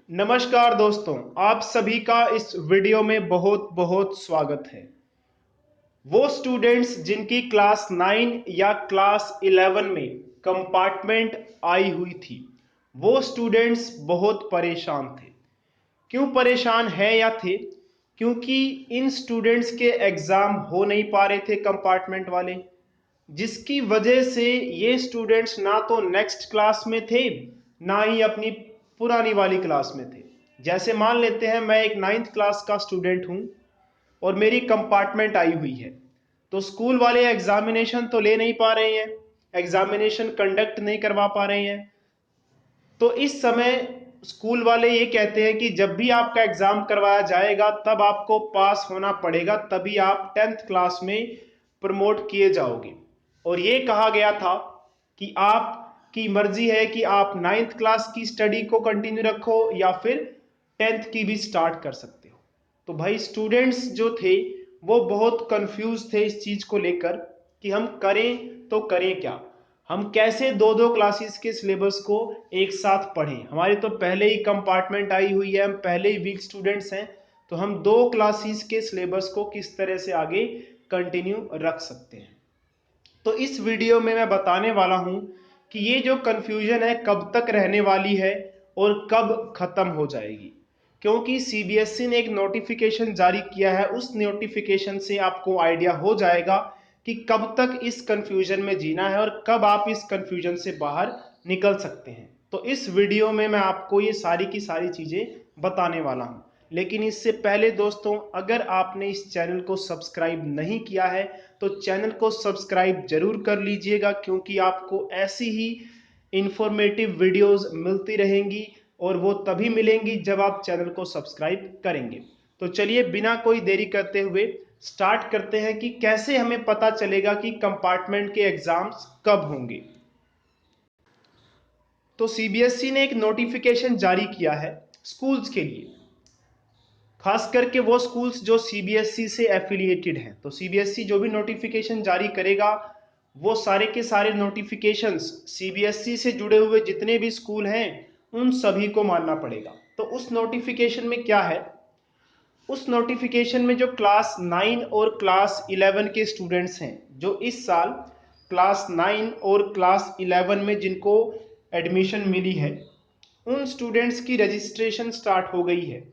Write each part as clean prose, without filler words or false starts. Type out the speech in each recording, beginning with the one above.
नमस्कार दोस्तों, आप सभी का इस वीडियो में बहुत बहुत स्वागत है। वो स्टूडेंट्स जिनकी क्लास 9 या क्लास 11 में कंपार्टमेंट आई हुई थी, वो स्टूडेंट्स बहुत परेशान थे। क्यों परेशान है या थे? क्योंकि इन स्टूडेंट्स के एग्ज़ाम हो नहीं पा रहे थे कंपार्टमेंट वाले, जिसकी वजह से ये स्टूडेंट्स ना तो नेक्स्ट क्लास में थे, ना ही अपनी पुरानी वाली क्लास में थे। जैसे मान लेते हैं मैं एक 9th क्लास का स्टूडेंट हूँ और मेरी कंपार्टमेंट आई हुई है, तो स्कूल वाले एग्जामिनेशन तो ले नहीं पा रहे हैं, एग्जामिनेशन कंडक्ट नहीं करवा पा रहे हैं। तो इस समय स्कूल वाले ये कहते हैं कि जब भी आपका एग्जाम करवाया जाएगा तब आपको पास होना पड़ेगा, तभी आप 10th क्लास में प्रमोट किए जाओगे। और ये कहा गया था कि आपकी मर्जी है कि आप 9th क्लास की स्टडी को कंटिन्यू रखो या फिर 10th की भी स्टार्ट कर सकते हो। तो भाई स्टूडेंट्स जो थे वो बहुत कंफ्यूज थे इस चीज को लेकर कि हम करें तो करें क्या, हम कैसे दो दो क्लासेस के सिलेबस को एक साथ पढ़ें। हमारी तो पहले ही कंपार्टमेंट आई हुई है, हम पहले ही वीक स्टूडेंट्स हैं, तो हम दो क्लासेस के सिलेबस को किस तरह से आगे कंटिन्यू रख सकते हैं। तो इस वीडियो में मैं बताने वाला हूं कि ये जो कंफ्यूजन है कब तक रहने वाली है और कब खत्म हो जाएगी। क्योंकि सीबीएसई ने एक नोटिफिकेशन जारी किया है, उस नोटिफिकेशन से आपको आइडिया हो जाएगा कि कब तक इस कंफ्यूजन में जीना है और कब आप इस कंफ्यूजन से बाहर निकल सकते हैं। तो इस वीडियो में मैं आपको ये सारी की सारी चीज़ें बताने वाला हूँ। लेकिन इससे पहले दोस्तों, अगर आपने इस चैनल को सब्सक्राइब नहीं किया है तो चैनल को सब्सक्राइब जरूर कर लीजिएगा, क्योंकि आपको ऐसी ही इंफॉर्मेटिव वीडियोस मिलती रहेंगी और वो तभी मिलेंगी जब आप चैनल को सब्सक्राइब करेंगे। तो चलिए बिना कोई देरी करते हुए स्टार्ट करते हैं कि कैसे हमें पता चलेगा कि कंपार्टमेंट के एग्जाम्स कब होंगे। तो सीबीएसई ने एक नोटिफिकेशन जारी किया है स्कूल्स के लिए, खास करके वो स्कूल्स जो सीबीएसई से एफिलिएटेड हैं। तो सीबीएसई जो भी नोटिफिकेशन जारी करेगा वो सारे के सारे नोटिफिकेशंस सीबीएसई से जुड़े हुए जितने भी स्कूल हैं उन सभी को मानना पड़ेगा। तो उस नोटिफिकेशन में क्या है, उस नोटिफिकेशन में जो क्लास 9 और क्लास 11 के स्टूडेंट्स हैं, जो इस साल क्लास 9 और क्लास 11 में जिनको एडमिशन मिली है, उन स्टूडेंट्स की रजिस्ट्रेशन स्टार्ट हो गई है।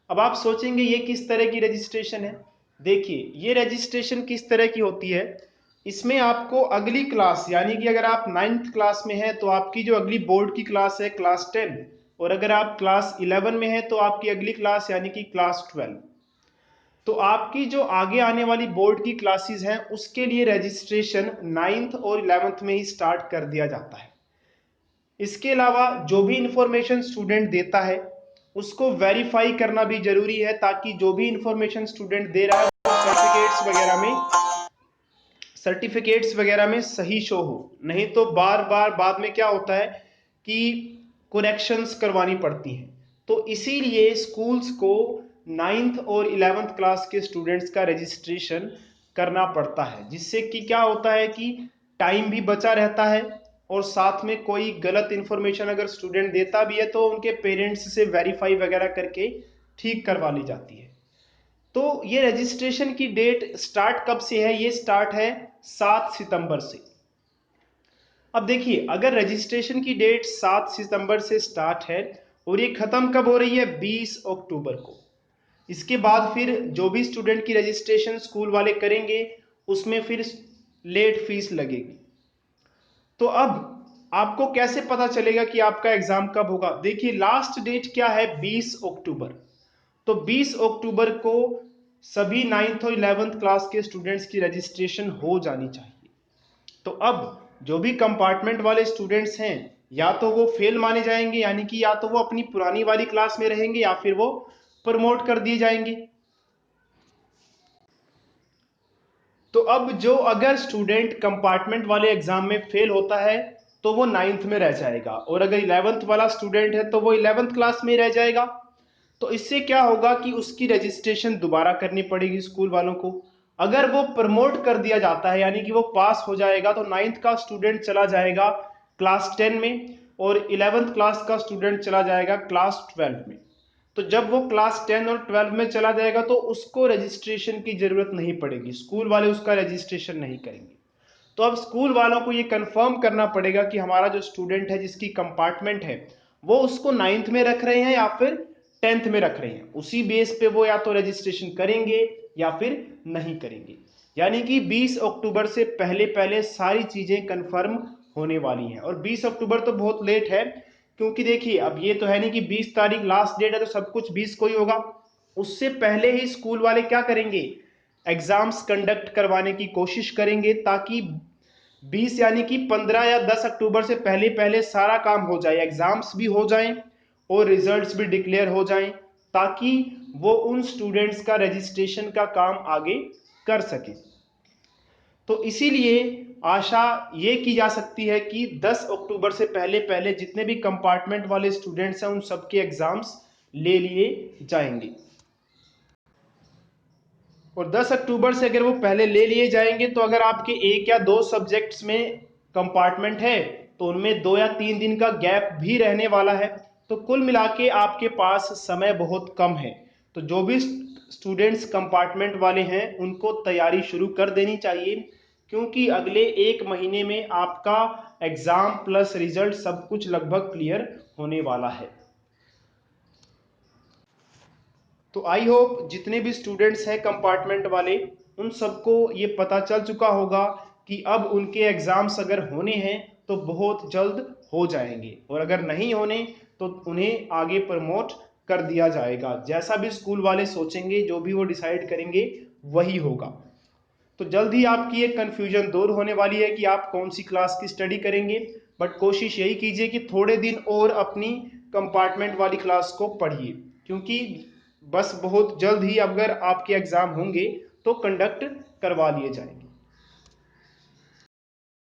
अब आप सोचेंगे ये किस तरह की रजिस्ट्रेशन है। देखिए ये रजिस्ट्रेशन किस तरह की होती है, इसमें आपको अगली क्लास, यानी कि अगर आप 9th क्लास में हैं तो आपकी जो अगली बोर्ड की क्लास है क्लास 10, और अगर आप क्लास 11 में हैं तो आपकी अगली क्लास यानी कि क्लास 12। तो आपकी जो आगे आने वाली बोर्ड की क्लासेस हैं उसके लिए रजिस्ट्रेशन 9th और 11th में ही स्टार्ट कर दिया जाता है। इसके अलावा जो भी इंफॉर्मेशन स्टूडेंट देता है उसको वेरीफाई करना भी जरूरी है, ताकि जो भी इंफॉर्मेशन स्टूडेंट दे रहा है सर्टिफिकेट्स वगैरह में सही शो हो। नहीं तो बार बार बाद में क्या होता है कि करेक्शंस करवानी पड़ती हैं। तो इसीलिए स्कूल्स को 9th और 11th क्लास के स्टूडेंट्स का रजिस्ट्रेशन करना पड़ता है, जिससे कि क्या होता है कि टाइम भी बचा रहता है और साथ में कोई गलत इंफॉर्मेशन अगर स्टूडेंट देता भी है तो उनके पेरेंट्स से वेरीफाई वगैरह करके ठीक करवा ली जाती है। तो ये रजिस्ट्रेशन की डेट स्टार्ट कब से है, ये स्टार्ट है 7 सितंबर से। अब देखिए अगर रजिस्ट्रेशन की डेट 7 सितंबर से स्टार्ट है और ये खत्म कब हो रही है, 20 अक्टूबर को। इसके बाद फिर जो भी स्टूडेंट की रजिस्ट्रेशन स्कूल वाले करेंगे उसमें फिर लेट फीस लगेगी। तो अब आपको कैसे पता चलेगा कि आपका एग्जाम कब होगा? देखिए लास्ट डेट क्या है, 20 अक्टूबर। तो 20 अक्टूबर को सभी 9th और 11th क्लास के स्टूडेंट्स की रजिस्ट्रेशन हो जानी चाहिए। तो अब जो भी कंपार्टमेंट वाले स्टूडेंट्स हैं या तो वो फेल माने जाएंगे, यानी कि या तो वो अपनी पुरानी वाली क्लास में रहेंगे या फिर वो प्रमोट कर दिए जाएंगे। तो अब जो अगर स्टूडेंट कंपार्टमेंट वाले एग्जाम में फेल होता है तो वो 9th में रह जाएगा, और अगर 11th वाला स्टूडेंट है तो वो 11th क्लास में रह जाएगा। तो इससे क्या होगा कि उसकी रजिस्ट्रेशन दोबारा करनी पड़ेगी स्कूल वालों को। अगर वो प्रमोट कर दिया जाता है यानी कि वो पास हो जाएगा तो 9th का स्टूडेंट चला जाएगा क्लास 10 में और 11th क्लास का स्टूडेंट चला जाएगा क्लास 12 में। तो जब वो क्लास 10 और 12 में चला जाएगा तो उसको रजिस्ट्रेशन की जरूरत नहीं पड़ेगी, स्कूल वाले उसका रजिस्ट्रेशन नहीं करेंगे। तो अब स्कूल वालों को ये कंफर्म करना पड़ेगा कि हमारा जो स्टूडेंट है जिसकी कंपार्टमेंट है वो उसको 9th में रख रहे हैं या फिर 10th में रख रहे हैं, उसी बेस पे वो या तो रजिस्ट्रेशन करेंगे या फिर नहीं करेंगे। यानी कि 20 अक्टूबर से पहले पहले सारी चीजें कंफर्म होने वाली हैं। और 20 अक्टूबर तो बहुत लेट है, क्योंकि देखिए अब ये तो है नहीं कि 20 तारीख लास्ट डेट है तो सब कुछ 20 को ही होगा। उससे पहले ही स्कूल वाले क्या करेंगे, एग्जाम्स कंडक्ट करवाने की कोशिश करेंगे, ताकि 20 यानी कि 15 या 10 अक्टूबर से पहले पहले सारा काम हो जाए, एग्जाम्स भी हो जाएं और रिजल्ट्स भी डिक्लेयर हो जाएं, ताकि वो उन स्टूडेंट्स का रजिस्ट्रेशन का काम आगे कर सकें। तो इसीलिए आशा ये की जा सकती है कि 10 अक्टूबर से पहले पहले जितने भी कंपार्टमेंट वाले स्टूडेंट्स हैं उन सबके एग्जाम्स ले लिए जाएंगे। और 10 अक्टूबर से अगर वो पहले ले लिए जाएंगे तो अगर आपके एक या दो सब्जेक्ट्स में कंपार्टमेंट है तो उनमें 2 या 3 दिन का गैप भी रहने वाला है। तो कुल मिला के आपके पास समय बहुत कम है। तो जो भी स्टूडेंट्स कंपार्टमेंट वाले हैं उनको तैयारी शुरू कर देनी चाहिए, क्योंकि अगले 1 महीने में आपका एग्जाम प्लस रिजल्ट सब कुछ लगभग क्लियर होने वाला है। तो आई होप जितने भी स्टूडेंट्स हैं कंपार्टमेंट वाले उन सबको ये पता चल चुका होगा कि अब उनके एग्जाम्स अगर होने हैं तो बहुत जल्द हो जाएंगे, और अगर नहीं होने तो उन्हें आगे प्रमोट कर दिया जाएगा। जैसा भी स्कूल वाले सोचेंगे, जो भी वो डिसाइड करेंगे वही होगा। तो जल्द ही आपकी एक कन्फ्यूजन दूर होने वाली है कि आप कौन सी क्लास की स्टडी करेंगे। बट कोशिश यही कीजिए कि थोड़े दिन और अपनी कंपार्टमेंट वाली क्लास को पढ़िए, क्योंकि बस बहुत जल्द ही अगर आपके एग्जाम होंगे तो कंडक्ट करवा लिए जाएंगे।